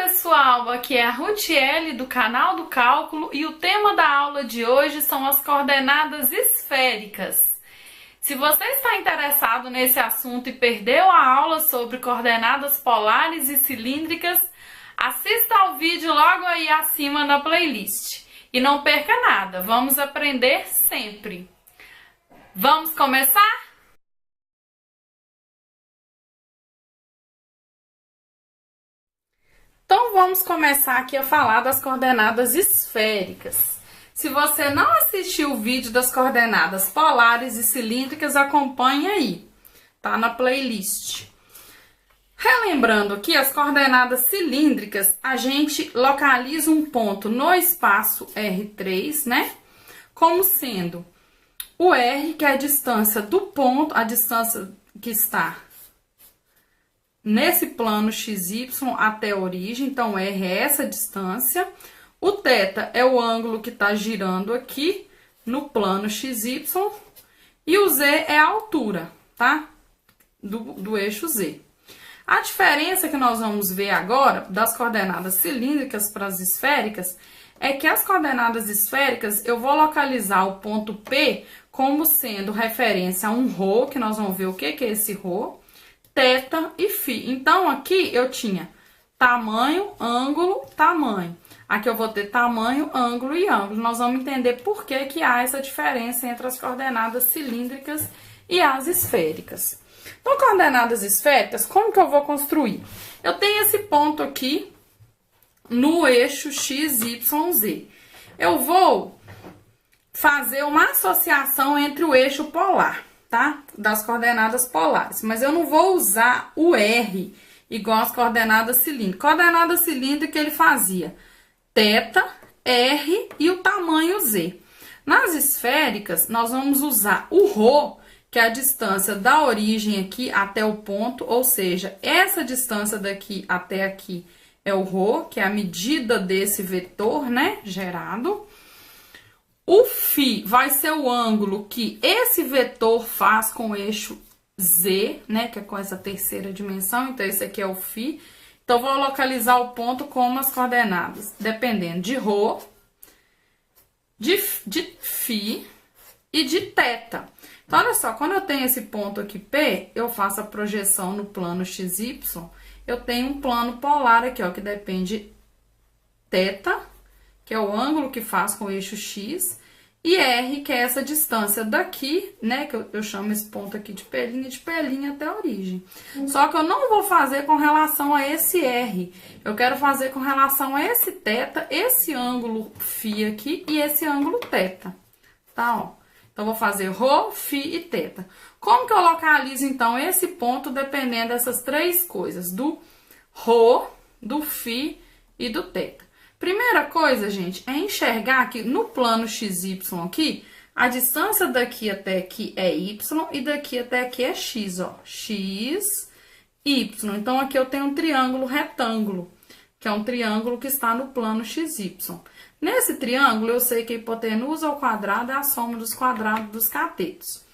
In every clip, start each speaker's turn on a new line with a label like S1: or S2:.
S1: pessoal, aqui é a Rutiele do canal do Cálculo e o tema da aula de hoje são as coordenadas esféricas. Se você está interessado nesse assunto e perdeu a aula sobre coordenadas polares e cilíndricas, assista ao vídeo logo aí acima na playlist. E não perca nada, vamos aprender sempre. Vamos começar? Então vamos começar aqui a falar das coordenadas esféricas. Se você não assistiu o vídeo das coordenadas polares e cilíndricas, acompanhe aí, tá na playlist. Relembrando aqui, as coordenadas cilíndricas, a gente localiza um ponto no espaço R3, né? Como sendo o R, que é a distância do ponto, a distância que está nesse plano XY até a origem, então R é essa distância. O θ é o ângulo que está girando aqui no plano XY. E o Z é a altura, tá? Do eixo Z. A diferença que nós vamos ver agora das coordenadas cilíndricas para as esféricas é que as coordenadas esféricas eu vou localizar o ponto P como sendo referência a um ρ, que nós vamos ver o que é esse ρ, θ e φ. Então, aqui eu tinha tamanho, ângulo, tamanho. Aqui eu vou ter tamanho, ângulo e ângulo. Nós vamos entender por que que há essa diferença entre as coordenadas cilíndricas e as esféricas. Então, coordenadas esféricas, como que eu vou construir? Eu tenho esse ponto aqui no eixo x, y, z. Eu vou fazer uma associação entre o eixo polar, tá? Das coordenadas polares. Mas eu não vou usar o R igual as coordenadas cilíndricas. Coordenada cilíndrica ele fazia θ, R e o tamanho Z. Nas esféricas, nós vamos usar o ρ, que é a distância da origem aqui até o ponto, ou seja, essa distância daqui até aqui é o ρ, que é a medida desse vetor, né, gerado. O φ vai ser o ângulo que esse vetor faz com o eixo Z, né, que é com essa terceira dimensão, então esse aqui é o φ. Então, vou localizar o ponto como as coordenadas, dependendo de ρ, de φ e de θ. Então, olha só, quando eu tenho esse ponto aqui P, eu faço a projeção no plano XY, eu tenho um plano polar aqui, ó, que depende θ, que é o ângulo que faz com o eixo X, e R, que é essa distância daqui, né, que eu chamo esse ponto aqui de pelinha até a origem. Só que eu não vou fazer com relação a esse R, eu quero fazer com relação a esse θ, esse ângulo φ aqui e esse ângulo θ, tá, ó. Então, vou fazer ρ, φ e θ. Como que eu localizo, então, esse ponto dependendo dessas três coisas, do ρ, do φ e do θ? Primeira coisa, gente, é enxergar que no plano XY aqui, a distância daqui até aqui é Y e daqui até aqui é X, ó. X, Y. Então, aqui eu tenho um triângulo retângulo, que é um triângulo que está no plano XY. Nesse triângulo, eu sei que a hipotenusa ao quadrado é a soma dos quadrados dos catetos.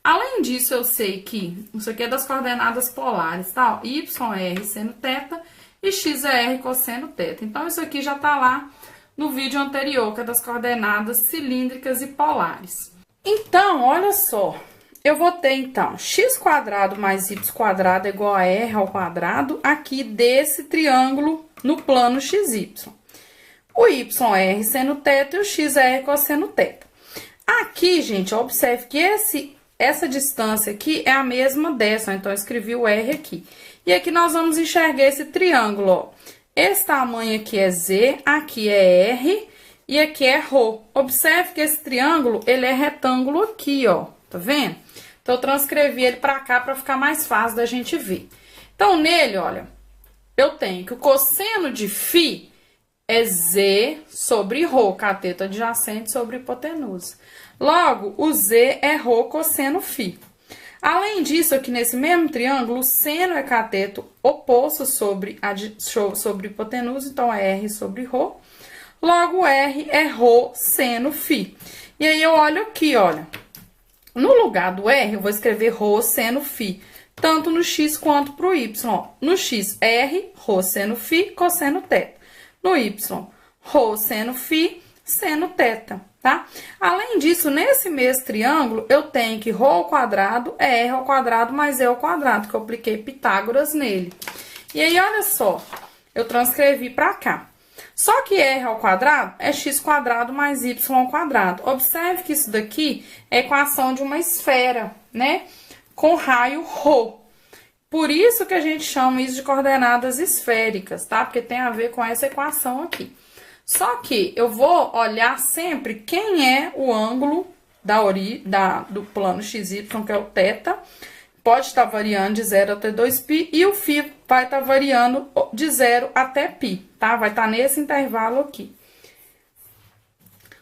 S1: Além disso, eu sei que isso aqui é das coordenadas polares, tá? Ó, y é R seno θ e x é R cosseno θ. Então, isso aqui já tá lá no vídeo anterior, que é das coordenadas cilíndricas e polares. Então, olha só, eu vou ter, então, x² mais y² é igual a R ao quadrado aqui desse triângulo no plano XY. O y é R seno θ e o x é R cosseno θ. Aqui, gente, observe que essa distância aqui é a mesma dessa, então eu escrevi o R aqui. E aqui nós vamos enxergar esse triângulo, ó. Esse tamanho aqui é Z, aqui é R e aqui é ρ. Observe que esse triângulo, ele é retângulo aqui, ó. Tá vendo? Então, eu transcrevi ele pra cá pra ficar mais fácil da gente ver. Então, nele, olha, eu tenho que o cosseno de φ é Z sobre ρ, cateto adjacente sobre hipotenusa. Logo, o Z é ρ cosseno φ. Além disso, aqui nesse mesmo triângulo, o seno é cateto oposto sobre hipotenusa, então é R sobre ρ. Logo, R é ρ seno φ. E aí, eu olho aqui, olha. No lugar do R, eu vou escrever ρ seno φ. tanto no x quanto para o y. Ó, no x, r, rho seno φ, cosseno θ. No y, rho seno φ, seno θ, tá? Além disso, nesse mesmo triângulo, eu tenho que rho ao quadrado é r ao quadrado mais e ao quadrado, que eu apliquei Pitágoras nele. E aí, olha só, eu transcrevi para cá. Só que r ao quadrado é x quadrado mais y ao quadrado. Observe que isso daqui é a equação de uma esfera, né? Com raio ρ. Por isso que a gente chama isso de coordenadas esféricas, tá? Porque tem a ver com essa equação aqui. Só que eu vou olhar sempre quem é o ângulo do plano XY, que é o θ. Pode estar variando de 0 até 2π e o φ vai estar variando de 0 até π, tá? Vai estar nesse intervalo aqui.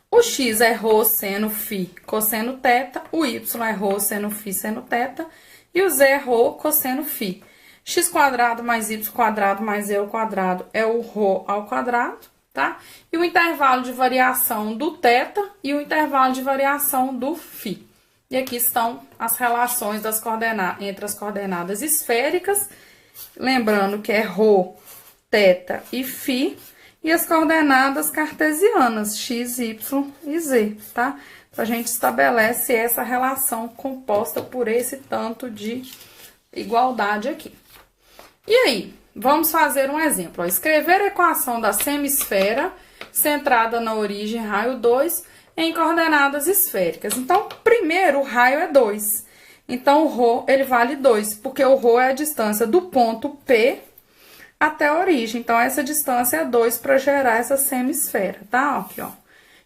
S1: O x é ρ seno φ cosseno θ, o y é ρ seno φ seno θ e o z é ρ cosseno φ. X quadrado mais y quadrado mais e ao quadrado é o ρ ao quadrado, tá? E o intervalo de variação do θ e o intervalo de variação do φ. E aqui estão as relações das coordenadas, entre as coordenadas esféricas, lembrando que é ρ, θ e φ, e as coordenadas cartesianas, x, y e z, tá? Então, a gente estabelece essa relação composta por esse tanto de igualdade aqui. E aí, vamos fazer um exemplo. Ó, escrever a equação da semisfera centrada na origem raio 2 em coordenadas esféricas. Então, primeiro, o raio é 2. Então, o ρ, ele vale 2, porque o ρ é a distância do ponto P até a origem. Então, essa distância é 2 para gerar essa semisfera, tá? Aqui, ó.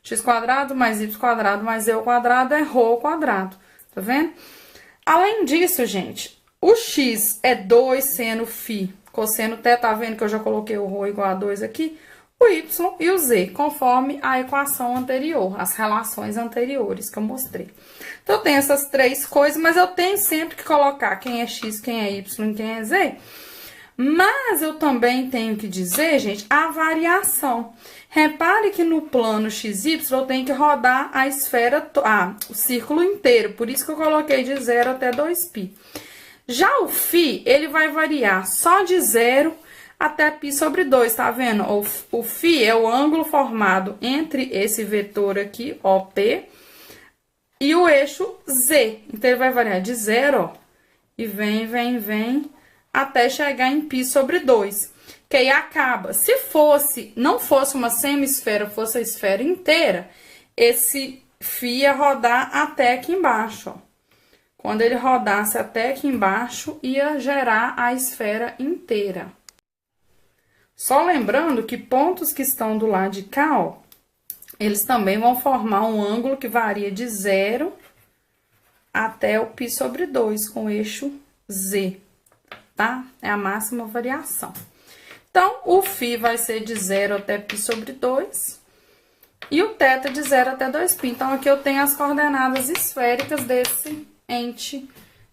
S1: X quadrado mais y quadrado mais e ao quadrado é ρ ao quadrado, tá vendo? Além disso, gente, o x é 2 seno φ cosseno θ, tá vendo que eu já coloquei o ρ igual a 2 aqui? O y e o z, conforme a equação anterior, as relações anteriores que eu mostrei. Então, eu tenho essas três coisas, mas eu tenho sempre que colocar quem é x, quem é y e quem é z. Mas eu também tenho que dizer, gente, a variação. Repare que no plano XY eu tenho que rodar a esfera, o círculo inteiro, por isso que eu coloquei de 0 até 2π. Já o φ, ele vai variar só de 0 até π sobre 2, tá vendo? O φ é o ângulo formado entre esse vetor aqui, OP, e o eixo Z. Então, ele vai variar de 0, ó, e vem, até chegar em π sobre 2. Que aí acaba. Se não fosse uma semisfera, fosse a esfera inteira, esse φ ia rodar até aqui embaixo, ó. Quando ele rodasse até aqui embaixo, ia gerar a esfera inteira. Só lembrando que pontos que estão do lado de cá, ó, eles também vão formar um ângulo que varia de 0 até o π sobre 2, com o eixo Z, tá? É a máxima variação. Então, o φ vai ser de 0 até π sobre 2 e o θ de 0 até 2π. Então, aqui eu tenho as coordenadas esféricas desse ente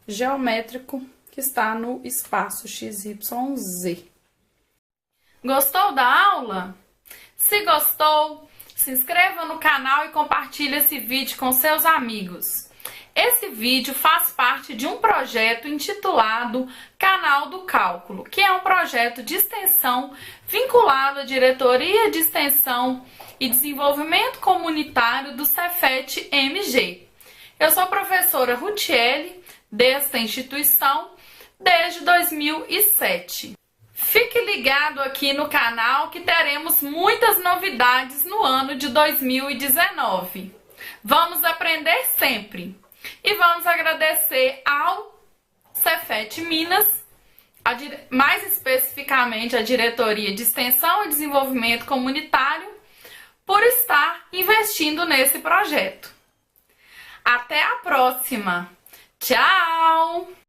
S1: geométrico que está no espaço XYZ. Gostou da aula? Se gostou, se inscreva no canal e compartilhe esse vídeo com seus amigos. Esse vídeo faz parte de um projeto intitulado Canal do Cálculo, que é um projeto de extensão vinculado à Diretoria de Extensão e Desenvolvimento Comunitário do Cefet-MG. Eu sou a professora Rutiele, desta instituição, desde 2007. Fique ligado aqui no canal que teremos muitas novidades no ano de 2019. Vamos aprender sempre. E vamos agradecer ao Cefet Minas, mais especificamente a Diretoria de Extensão e Desenvolvimento Comunitário, por estar investindo nesse projeto. Até a próxima! Tchau!